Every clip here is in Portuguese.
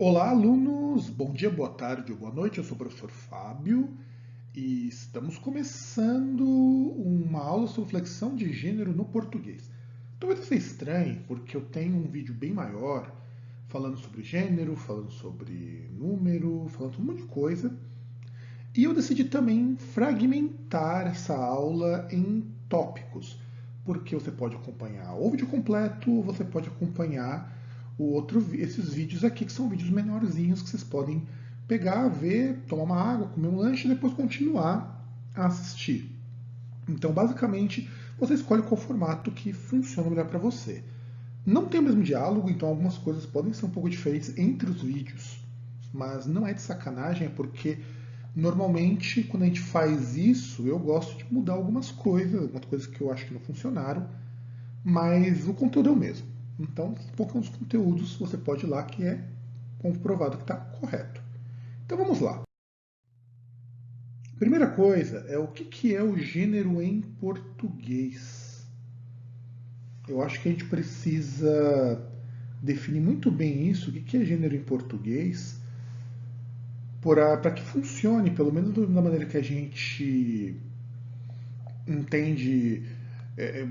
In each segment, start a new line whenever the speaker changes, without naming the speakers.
Olá, alunos! Bom dia, boa tarde ou boa noite. Eu sou o professor Fábio e estamos começando uma aula sobre flexão de gênero no português. Talvez você estranhe, porque eu tenho um vídeo bem maior falando sobre gênero, falando sobre número, falando sobre um monte de coisa. E eu decidi também fragmentar essa aula em tópicos, porque você pode acompanhar o vídeo completo, ou você pode acompanhar esses vídeos aqui, que são vídeos menorzinhos que vocês podem pegar, ver, tomar uma água, comer um lanche e depois continuar a assistir. Então, basicamente, você escolhe qual formato que funciona melhor para você. Não tem o mesmo diálogo, então algumas coisas podem ser um pouco diferentes entre os vídeos, mas não é de sacanagem, é porque normalmente quando a gente faz isso, eu gosto de mudar algumas coisas que eu acho que não funcionaram, mas o conteúdo é o mesmo. Então, poucos conteúdos você pode ir lá que é comprovado que está correto. Então vamos lá. Primeira coisa é o que é o gênero em português. Eu acho que a gente precisa definir muito bem isso, o que é gênero em português, para que funcione, pelo menos da maneira que a gente entende.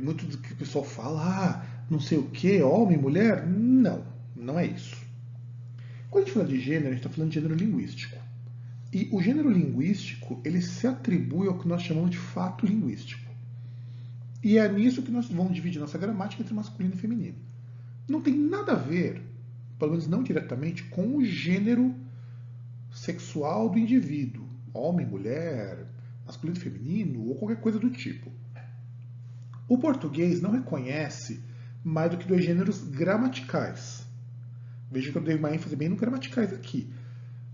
Muito do que o pessoal fala, não sei o que, homem, mulher. Não, não é isso. Quando a gente fala de gênero, a gente está falando de gênero linguístico. E o gênero linguístico, ele se atribui ao que nós chamamos de fato linguístico. E é nisso que nós vamos dividir nossa gramática entre masculino e feminino. Não tem nada a ver, pelo menos não diretamente, com o gênero sexual do indivíduo, homem, mulher, masculino, feminino ou qualquer coisa do tipo. O português não reconhece mais do que dois gêneros gramaticais. Veja que eu dei uma ênfase bem no gramaticais aqui.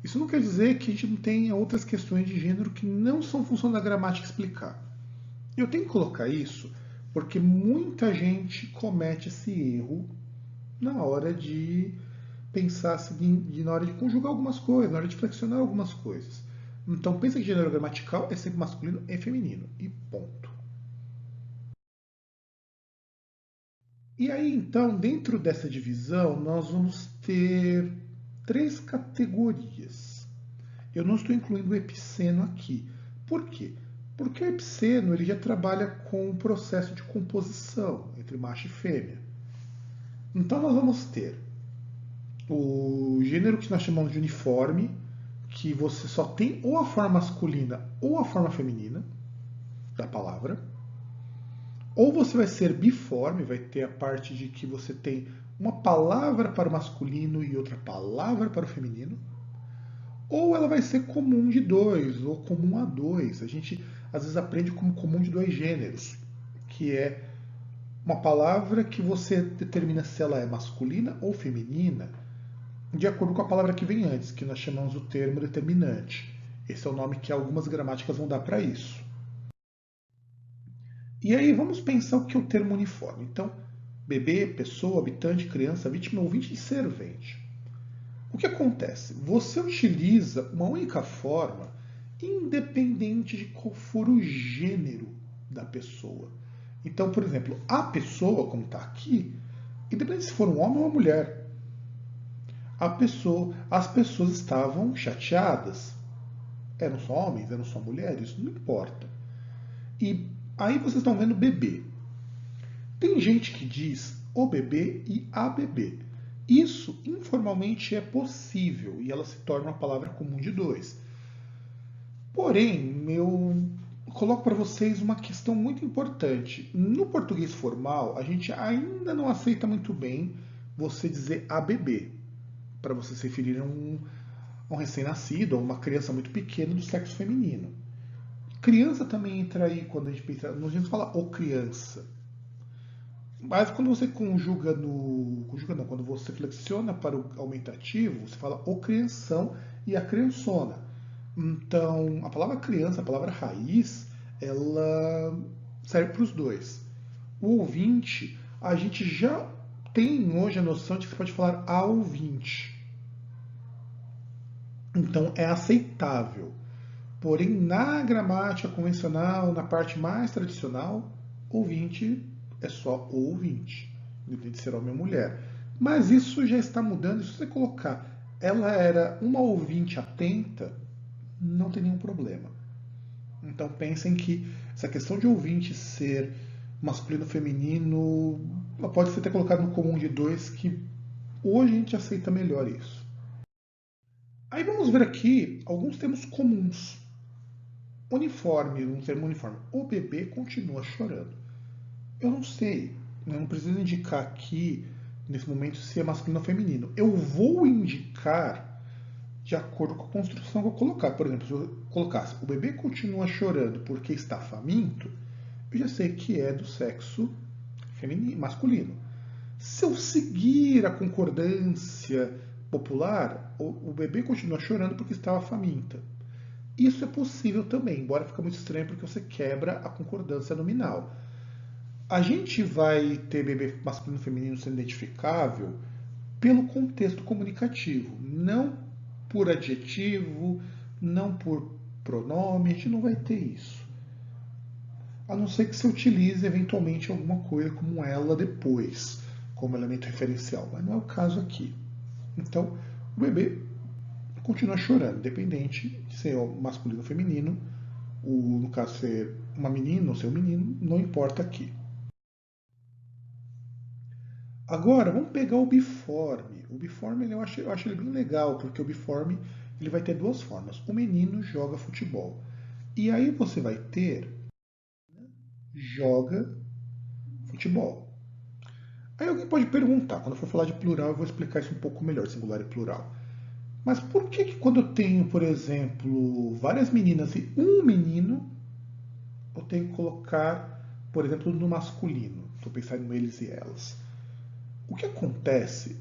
Isso não quer dizer que a gente não tenha outras questões de gênero que não são função da gramática explicar. Eu tenho que colocar isso porque muita gente comete esse erro na hora de pensar na hora de conjugar algumas coisas, na hora de flexionar algumas coisas. Então pensa que gênero gramatical é sempre masculino e feminino. E ponto. E aí, então, dentro dessa divisão, nós vamos ter três categorias. Eu não estou incluindo o epiceno aqui. Por quê? Porque o epiceno ele já trabalha com o processo de composição entre macho e fêmea. Então, nós vamos ter o gênero que nós chamamos de uniforme, que você só tem ou a forma masculina ou a forma feminina da palavra. Ou você vai ser biforme, vai ter a parte de que você tem uma palavra para o masculino e outra palavra para o feminino. Ou ela vai ser comum de dois, ou comum a dois. A gente às vezes aprende como comum de dois gêneros, que é uma palavra que você determina se ela é masculina ou feminina, de acordo com a palavra que vem antes, que nós chamamos o termo determinante. Esse é o nome que algumas gramáticas vão dar para isso. E aí vamos pensar o que é o termo uniforme. Então, bebê, pessoa, habitante, criança, vítima, ouvinte e servente. O que acontece? Você utiliza uma única forma, independente de qual for o gênero da pessoa. Então, por exemplo, a pessoa, como está aqui, independente se for um homem ou uma mulher, as pessoas estavam chateadas. Eram só homens, eram só mulheres, não importa. E aí vocês estão vendo bebê. Tem gente que diz o bebê e a bebê. Isso informalmente é possível e ela se torna uma palavra comum de dois. Porém, eu coloco para vocês uma questão muito importante. No português formal, a gente ainda não aceita muito bem você dizer a bebê, para você se referir a um recém-nascido ou uma criança muito pequena do sexo feminino. Criança também entra aí quando a gente pensa, a gente fala o criança. Mas quando você conjuga no. Conjuga não, quando você flexiona para o aumentativo, você fala o crianção e a criançona. Então, a palavra criança, a palavra raiz, ela serve para os dois. O ouvinte, a gente já tem hoje a noção de que você pode falar a ouvinte. Então, é aceitável. Porém, na gramática convencional, na parte mais tradicional, ouvinte é só ouvinte, independente de ser homem ou mulher. Mas isso já está mudando. Se você colocar ela era uma ouvinte atenta, não tem nenhum problema. Então pensem que essa questão de ouvinte ser masculino ou feminino pode ser até colocado no comum de dois, que hoje a gente aceita melhor isso. Aí vamos ver aqui alguns termos comuns. Uniforme, um termo uniforme. O bebê continua chorando. Eu não sei, eu não preciso indicar aqui, nesse momento, se é masculino ou feminino. Eu vou indicar de acordo com a construção que eu colocar. Por exemplo, se eu colocasse o bebê continua chorando porque está faminto, eu já sei que é do sexo feminino, masculino. Se eu seguir a concordância popular, o bebê continua chorando porque estava faminta. Isso é possível também, embora fique muito estranho porque você quebra a concordância nominal. A gente vai ter bebê masculino e feminino sendo identificável pelo contexto comunicativo, não por adjetivo, não por pronome, a gente não vai ter isso. A não ser que se utilize eventualmente alguma coisa como ela depois, como elemento referencial, mas não é o caso aqui. Então, o bebê continua chorando, independente de ser masculino ou feminino, no caso ser uma menina ou ser um menino, não importa aqui. Agora, vamos pegar o biforme. O biforme eu acho ele bem legal, porque o biforme ele vai ter duas formas. O menino joga futebol. E aí você vai ter joga futebol. Aí alguém pode perguntar, quando eu for falar de plural, eu vou explicar isso um pouco melhor, singular e plural. Mas por que quando eu tenho, por exemplo, várias meninas e um menino, eu tenho que colocar, por exemplo, no masculino? Estou pensando em eles e elas. O que acontece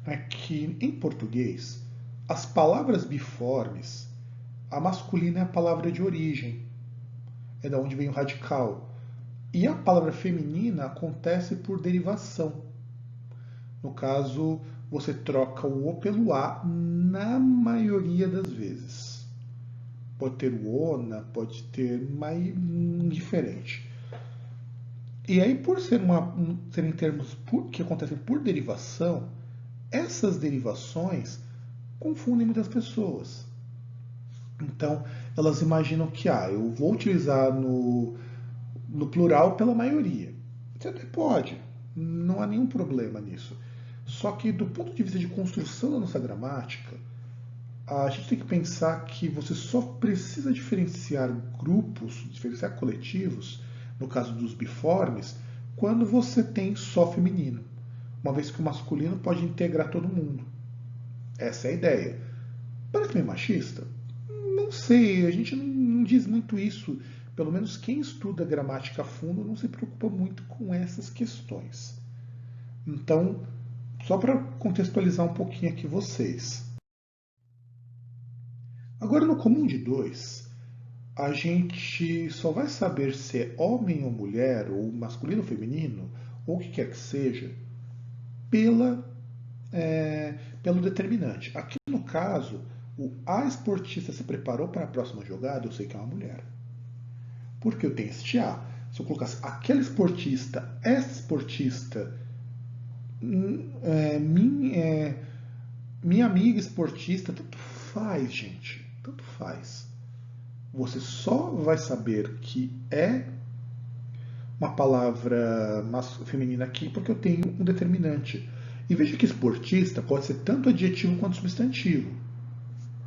é que em português, as palavras biformes, a masculina é a palavra de origem, é da onde vem o radical. E a palavra feminina acontece por derivação. No caso, você troca o O pelo A na maioria das vezes. Pode ter o ona, pode ter, mas indiferente. E aí, por serem termos que acontecem por derivação, essas derivações confundem muitas pessoas. Então, elas imaginam que eu vou utilizar no plural pela maioria. Você até pode, não há nenhum problema nisso. Só que, do ponto de vista de construção da nossa gramática, a gente tem que pensar que você só precisa diferenciar grupos, diferenciar coletivos, no caso dos biformes, quando você tem só feminino. Uma vez que o masculino pode integrar todo mundo. Essa é a ideia. Parece meio machista? Não sei, a gente não diz muito isso. Pelo menos quem estuda gramática a fundo não se preocupa muito com essas questões. Então, só para contextualizar um pouquinho aqui vocês. Agora, no comum de dois, a gente só vai saber se é homem ou mulher, ou masculino ou feminino, ou o que quer que seja, pela, pelo determinante. Aqui no caso, a esportista se preparou para a próxima jogada, eu sei que é uma mulher. Porque eu tenho este A. Se eu colocasse aquele esportista, essa esportista, minha amiga esportista, tanto faz, gente. Tanto faz. Você só vai saber que é uma palavra feminina aqui porque eu tenho um determinante. E veja que esportista pode ser tanto adjetivo quanto substantivo.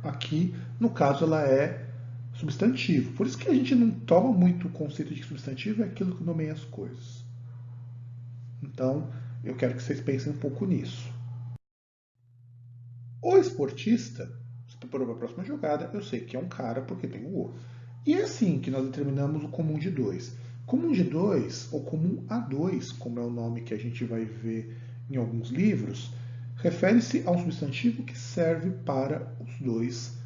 Aqui, no caso, ela é substantivo. Por isso que a gente não toma muito o conceito de que substantivo é aquilo que nomeia as coisas. Então, eu quero que vocês pensem um pouco nisso. O esportista, se preparou para a próxima jogada, eu sei que é um cara porque tem o O. E é assim que nós determinamos o comum de dois. Comum de dois, ou comum a dois, como é o nome que a gente vai ver em alguns livros, refere-se a um substantivo que serve para os dois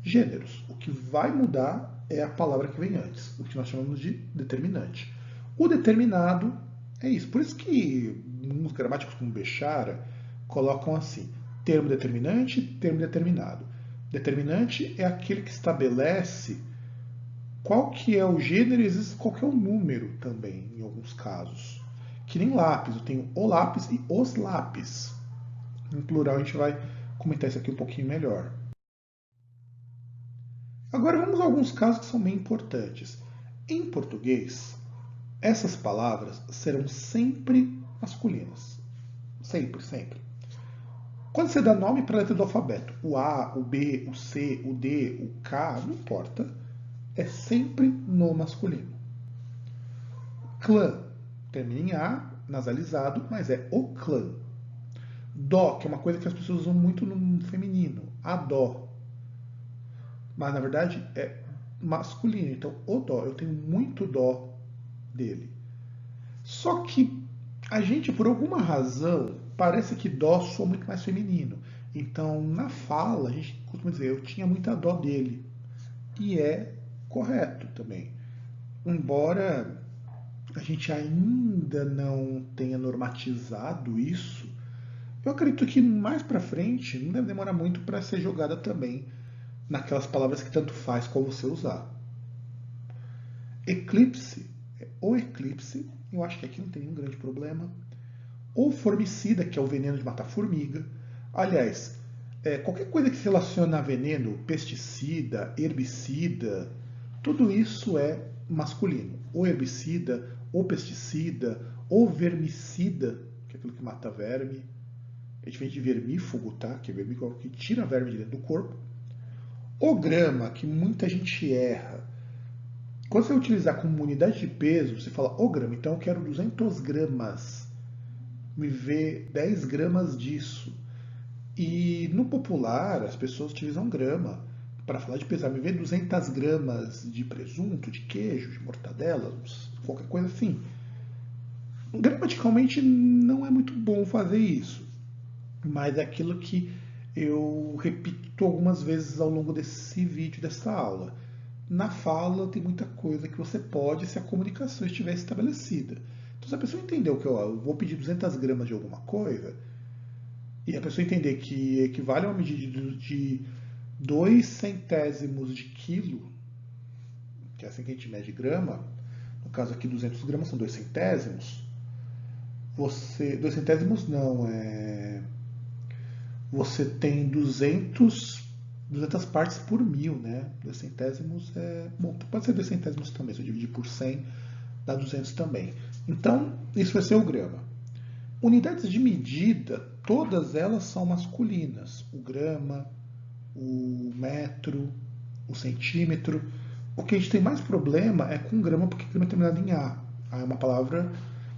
gêneros. O que vai mudar é a palavra que vem antes, o que nós chamamos de determinante. O determinado é isso. Por isso que uns gramáticos como Bechara colocam assim: termo determinante, termo determinado. Determinante é aquele que estabelece qual que é o gênero e existe qual que é o número também, em alguns casos. Que nem lápis, eu tenho o lápis e os lápis. Em plural a gente vai comentar isso aqui um pouquinho melhor. Agora vamos a alguns casos que são bem importantes. Em português, essas palavras serão sempre masculinas. Sempre, sempre. Quando você dá nome para a letra do alfabeto, o A, o B, o C, o D, o K, não importa, é sempre no masculino. Clã, termina em A, nasalizado, mas é o clã. Dó, que é uma coisa que as pessoas usam muito no feminino, a dó. Mas na verdade é masculino, então o dó, eu tenho muito dó dele. Só que a gente, por alguma razão, parece que dó soa muito mais feminino. Então, na fala, a gente costuma dizer, eu tinha muita dó dele. E é correto também. Embora a gente ainda não tenha normatizado isso, eu acredito que mais pra frente não deve demorar muito para ser jogada também naquelas palavras que tanto faz qual você usar. Eclipse, o eclipse, eu acho que aqui não tem nenhum grande problema. Ou formicida, que é o veneno de matar formiga. Aliás, qualquer coisa que se relaciona a veneno, pesticida, herbicida, tudo isso é masculino. Ou herbicida, ou pesticida, ou vermicida, que é aquilo que mata verme. É diferente de vermífugo, tá? Que é vermífugo que tira verme de dentro do corpo. O grama, que muita gente erra. Quando você utilizar como unidade de peso, você fala o grama, então eu quero 200 gramas. Me vê 10 gramas disso. E no popular, as pessoas utilizam grama para falar de pesar. Me vê 200 gramas de presunto, de queijo, de mortadela, qualquer coisa assim. Gramaticalmente não é muito bom fazer isso, mas é aquilo que eu repito algumas vezes ao longo desse vídeo, dessa aula. Na fala tem muita coisa que você pode se a comunicação estiver estabelecida. Então, se a pessoa entendeu que eu vou pedir 200 gramas de alguma coisa, e a pessoa entender que equivale a uma medida de 2 centésimos de quilo, que é assim que a gente mede grama, no caso aqui 200 gramas são 2 centésimos, 2 centésimos não, você tem 200 partes por mil, né? 2 centésimos bom, pode ser 2 centésimos também, se eu dividir por 100 dá 200 também. Então, isso vai ser o grama. Unidades de medida, todas elas são masculinas. O grama, o metro, o centímetro. O que a gente tem mais problema é com grama, porque grama é terminado em A. A é uma palavra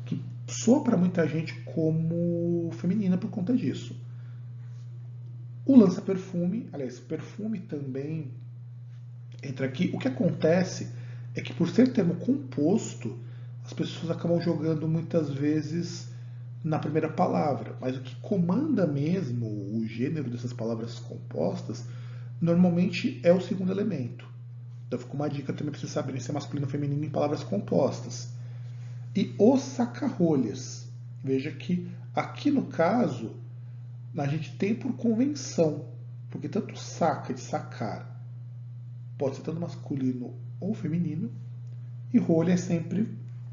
que soa para muita gente como feminina por conta disso. O lança-perfume, aliás, perfume também entra aqui. O que acontece é que por ser termo composto, as pessoas acabam jogando muitas vezes na primeira palavra, mas o que comanda mesmo o gênero dessas palavras compostas normalmente é o segundo elemento. Então fica uma dica também para vocês saberem se é masculino ou feminino em palavras compostas. E os saca-rolhas. Veja que aqui no caso a gente tem por convenção, porque tanto saca de sacar pode ser tanto masculino ou feminino, e rolha é sempre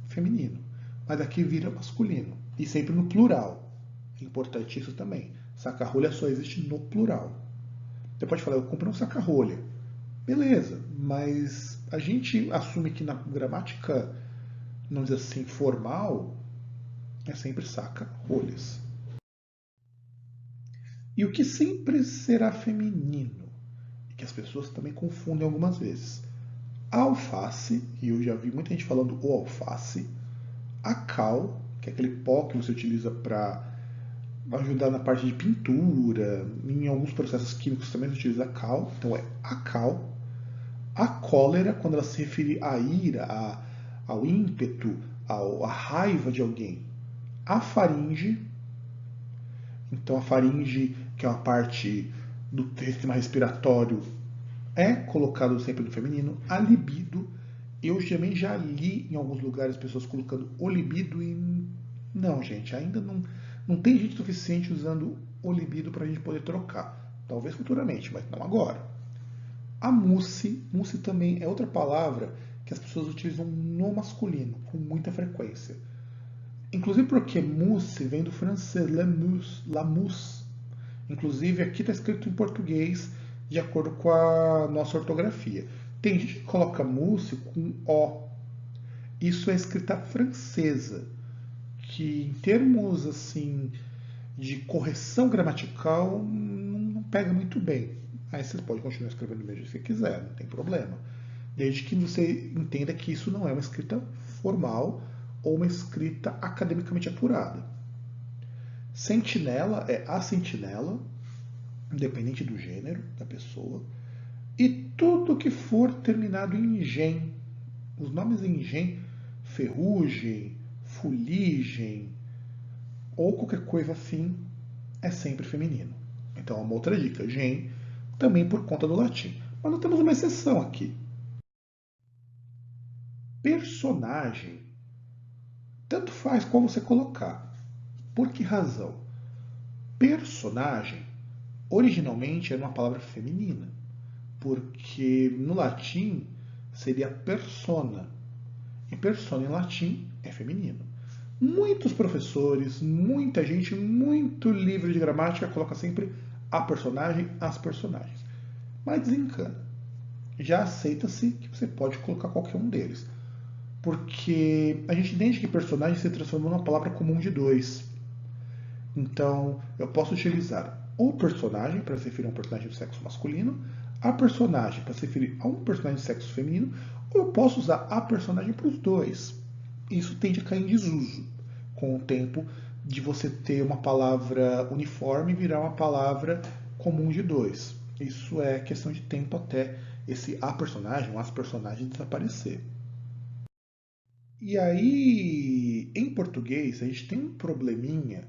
feminino. Mas aqui vira masculino, e sempre no plural. É importante isso também. Saca-rolha só existe no plural. Você pode falar, eu comprei um saca-rolha. Beleza, mas a gente assume que na gramática, vamos dizer assim, formal, é sempre saca-rolhas. E o que sempre será feminino, e que as pessoas também confundem algumas vezes. A alface, e eu já vi muita gente falando o alface, a cal, que é aquele pó que você utiliza para ajudar na parte de pintura, em alguns processos químicos também se utiliza a cal, então é a cal. A cólera, quando ela se refere à ira, ao ímpeto, à raiva de alguém. A faringe, então a faringe, que é uma parte do sistema respiratório, é colocado sempre no feminino. A libido, eu também já li em alguns lugares pessoas colocando o libido e não, gente, ainda não tem gente suficiente usando o libido para a gente poder trocar. Talvez futuramente, mas não agora. A mousse, mousse também é outra palavra que as pessoas utilizam no masculino com muita frequência. Inclusive porque mousse vem do francês la mousse. Inclusive aqui está escrito em português de acordo com a nossa ortografia. Tem gente que coloca mousse com O. Isso é escrita francesa, que em termos assim de correção gramatical não pega muito bem. Aí você pode continuar escrevendo do mesmo jeito que você quiser, não tem problema. Desde que você entenda que isso não é uma escrita formal ou uma escrita academicamente apurada. Sentinela é a sentinela, independente do gênero da pessoa. E tudo que for terminado em gen, os nomes em gen, ferrugem, fuligem ou qualquer coisa assim, é sempre feminino. Então, é uma outra dica, gen, também por conta do latim. Mas nós temos uma exceção aqui. Personagem, tanto faz qual você colocar. Por que razão? Personagem, originalmente era uma palavra feminina, porque no latim seria persona, e persona em latim é feminino. Muitos professores, muita gente muito livre de gramática coloca sempre a personagem, as personagens. Mas desencana. Já aceita-se que você pode colocar qualquer um deles. Porque a gente entende que personagem se transformou numa palavra comum de dois. Então, eu posso utilizar o personagem para se referir a um personagem do sexo masculino, a personagem para se referir a um personagem do sexo feminino, ou eu posso usar a personagem para os dois. Isso tende a cair em desuso com o tempo de você ter uma palavra uniforme virar uma palavra comum de dois. Isso é questão de tempo até esse a personagem ou as personagens desaparecer. E aí, em português, a gente tem um probleminha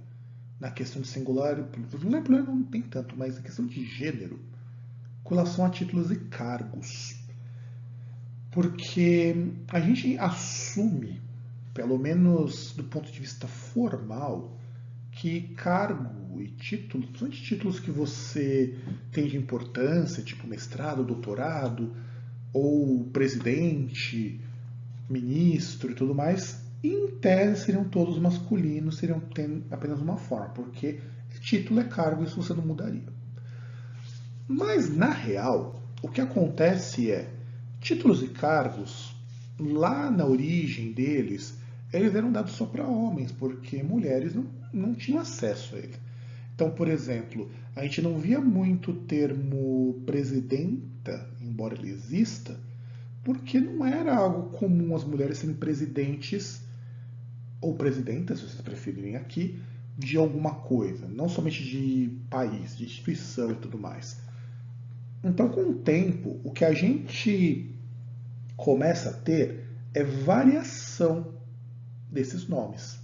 na questão de singular, não tem tanto, mas na questão de gênero, com relação a títulos e cargos. Porque a gente assume, pelo menos do ponto de vista formal, que cargo e títulos, principalmente títulos que você tem de importância, tipo mestrado, doutorado, ou presidente, ministro e tudo mais, em tese seriam todos masculinos, seriam apenas uma forma, porque título é cargo, isso você não mudaria. Mas na real, o que acontece é, títulos e cargos, lá na origem deles, eles eram dados só para homens, porque mulheres não tinham acesso a ele. Então, por exemplo, a gente não via muito o termo presidenta, embora ele exista, porque não era algo comum as mulheres serem presidentes ou presidentas, se vocês preferirem aqui, de alguma coisa, não somente de país, de instituição e tudo mais. Então, com o tempo, o que a gente começa a ter é variação desses nomes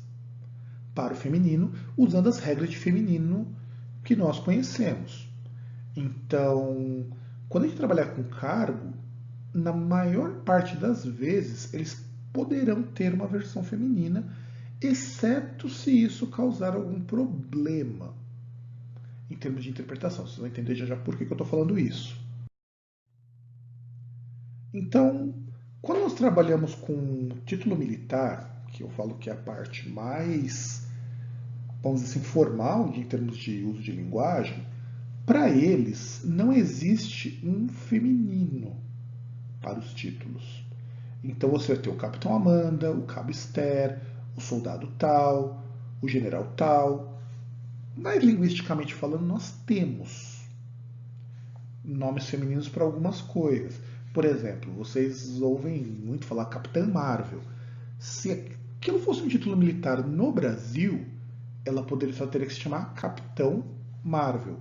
para o feminino, usando as regras de feminino que nós conhecemos. Então, quando a gente trabalhar com cargo, na maior parte das vezes, eles poderão ter uma versão feminina, exceto se isso causar algum problema em termos de interpretação. Vocês vão entender já por que eu estou falando isso. Então, quando nós trabalhamos com título militar, que eu falo que é a parte mais, vamos dizer assim, formal em termos de uso de linguagem, para eles não existe um feminino para os títulos. Então você vai ter o Capitão Amanda, o Cabo Esther, o Soldado tal, o General tal. Mas linguisticamente falando, nós temos nomes femininos para algumas coisas. Por exemplo, vocês ouvem muito falar Capitã Marvel. Se aquilo fosse um título militar no Brasil, ela poderia só ter que se chamar Capitão Marvel.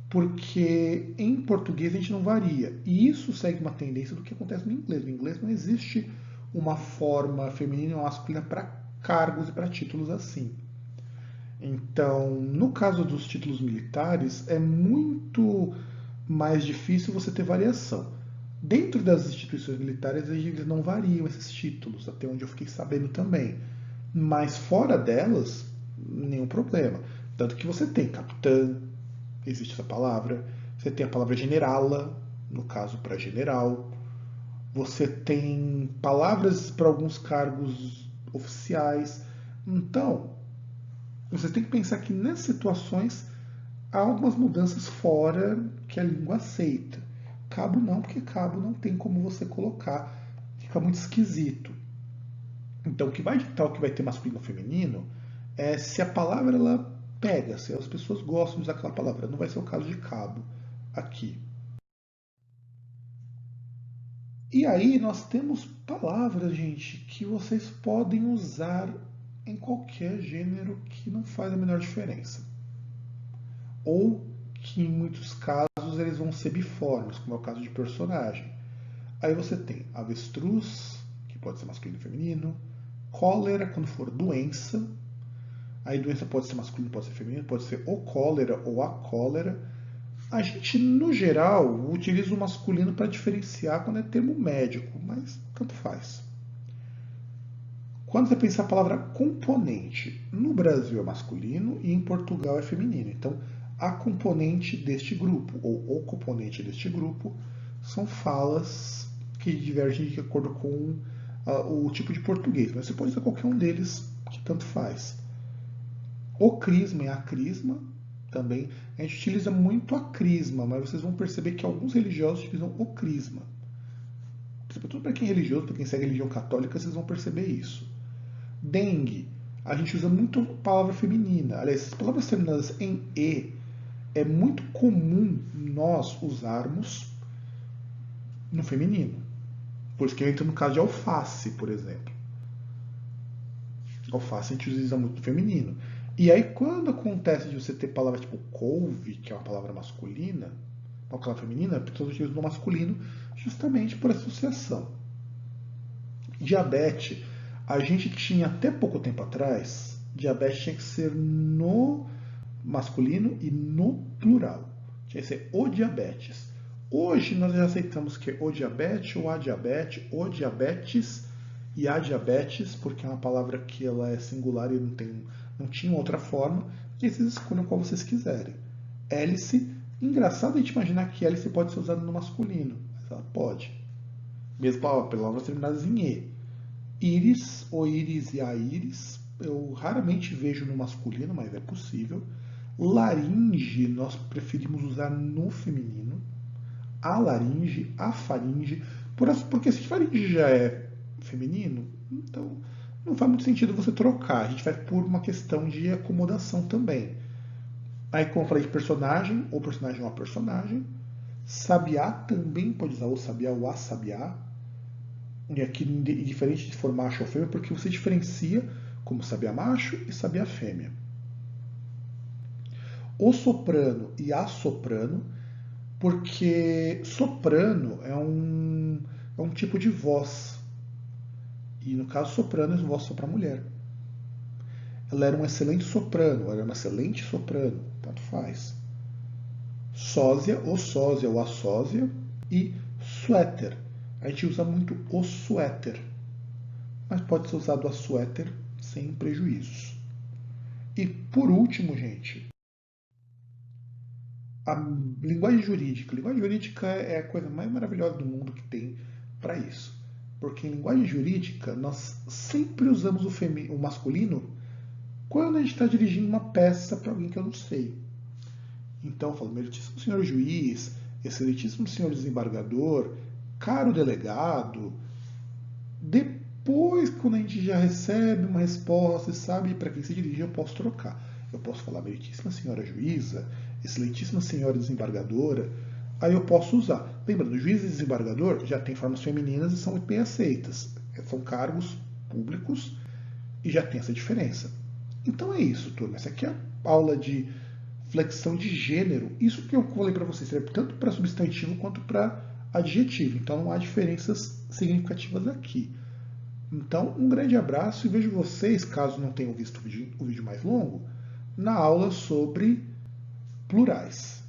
Porque em português a gente não varia. E isso segue uma tendência do que acontece no inglês. No inglês não existe uma forma feminina ou masculina para cargos e para títulos assim. Então, no caso dos títulos militares, é muito mais difícil você ter variação. Dentro das instituições militares, eles não variam esses títulos, até onde eu fiquei sabendo também. Mas fora delas, nenhum problema. Tanto que você tem capitã, existe essa palavra. Você tem a palavra generala, no caso para general. Você tem palavras para alguns cargos oficiais. Então, você tem que pensar que nessas situações há algumas mudanças fora que a língua aceita. Cabo não, porque cabo não tem como você colocar, fica muito esquisito. Então, o que vai ditar o que vai ter masculino ou feminino é se a palavra ela pega, se as pessoas gostam de usar aquela palavra. Não vai ser o caso de cabo aqui. E aí nós temos palavras, gente, que vocês podem usar em qualquer gênero que não faz a menor diferença. Ou que em muitos casos eles vão ser biformes, como é o caso de personagem. Aí você tem avestruz, que pode ser masculino e feminino, cólera quando for doença. Aí doença pode ser masculino, pode ser feminino, pode ser o cólera ou a cólera. A gente, no geral, utiliza o masculino para diferenciar quando é termo médico, mas tanto faz. Quando você pensa a palavra componente, no Brasil é masculino e em Portugal é feminino. Então, a componente deste grupo, ou o componente deste grupo, são falas que divergem de acordo com o tipo de português. Mas você pode usar qualquer um deles, que tanto faz. O crisma e a crisma também. A gente utiliza muito a crisma, mas vocês vão perceber que alguns religiosos utilizam o crisma. Sobretudo para quem é religioso, para quem segue a religião católica, vocês vão perceber isso. Dengue. A gente usa muito palavra feminina. Aliás, as palavras terminadas em E é muito comum nós usarmos no feminino. Por isso que entra no caso de alface, por exemplo. Alface a gente usa muito no feminino. E aí, quando acontece de você ter palavras tipo couve, que é uma palavra masculina, uma palavra feminina, as pessoas utilizam no masculino justamente por associação. Diabetes. A gente tinha até pouco tempo atrás, diabetes tinha que ser no masculino e no plural. Tinha que ser o diabetes. Hoje nós já aceitamos que é o diabetes, ou a diabetes, o diabetes e a diabetes, porque é uma palavra que ela é singular e não tinha outra forma, e vocês escolham qual vocês quiserem. Hélice, engraçado a gente imaginar que hélice pode ser usada no masculino, mas ela pode. Mesmo palavras terminadas em E. Íris, o íris e a íris, eu raramente vejo no masculino, mas é possível. Laringe, nós preferimos usar no feminino. A laringe, a faringe, porque se faringe já é feminino, então não faz muito sentido você trocar. A gente vai por uma questão de acomodação também. Aí, como eu falei de personagem, ou personagem ou a personagem. Sabiá também pode usar o sabiá ou a sabiá. E aqui, diferente de for macho ou fêmea, porque você diferencia como sabiá macho e sabiá fêmea. O soprano e a soprano, porque soprano é um tipo de voz. E no caso, soprano é voz só para mulher. Ela era um excelente soprano, ela era uma excelente soprano, tanto faz. Sósia ou a sósia e suéter. A gente usa muito o suéter, mas pode ser usado a suéter sem prejuízos. E por último, gente, a linguagem jurídica. A linguagem jurídica é a coisa mais maravilhosa do mundo que tem para isso. Porque em linguagem jurídica, nós sempre usamos o masculino quando a gente está dirigindo uma peça para alguém que eu não sei. Então, eu falo, meritíssimo senhor juiz, excelentíssimo senhor desembargador, caro delegado. Depois, quando a gente já recebe uma resposta e sabe para quem se dirige, eu posso trocar. Eu posso falar meritíssima senhora juíza, excelentíssima senhora desembargadora. Aí eu posso usar. Lembrando, juiz e desembargador já tem formas femininas e são bem aceitas. São cargos públicos e já tem essa diferença. Então é isso, turma. Essa aqui é a aula de flexão de gênero. Isso que eu falei para vocês serve tanto para substantivo quanto para adjetivo. Então não há diferenças significativas aqui. Então, um grande abraço e vejo vocês, caso não tenham visto o vídeo mais longo, na aula sobre plurais.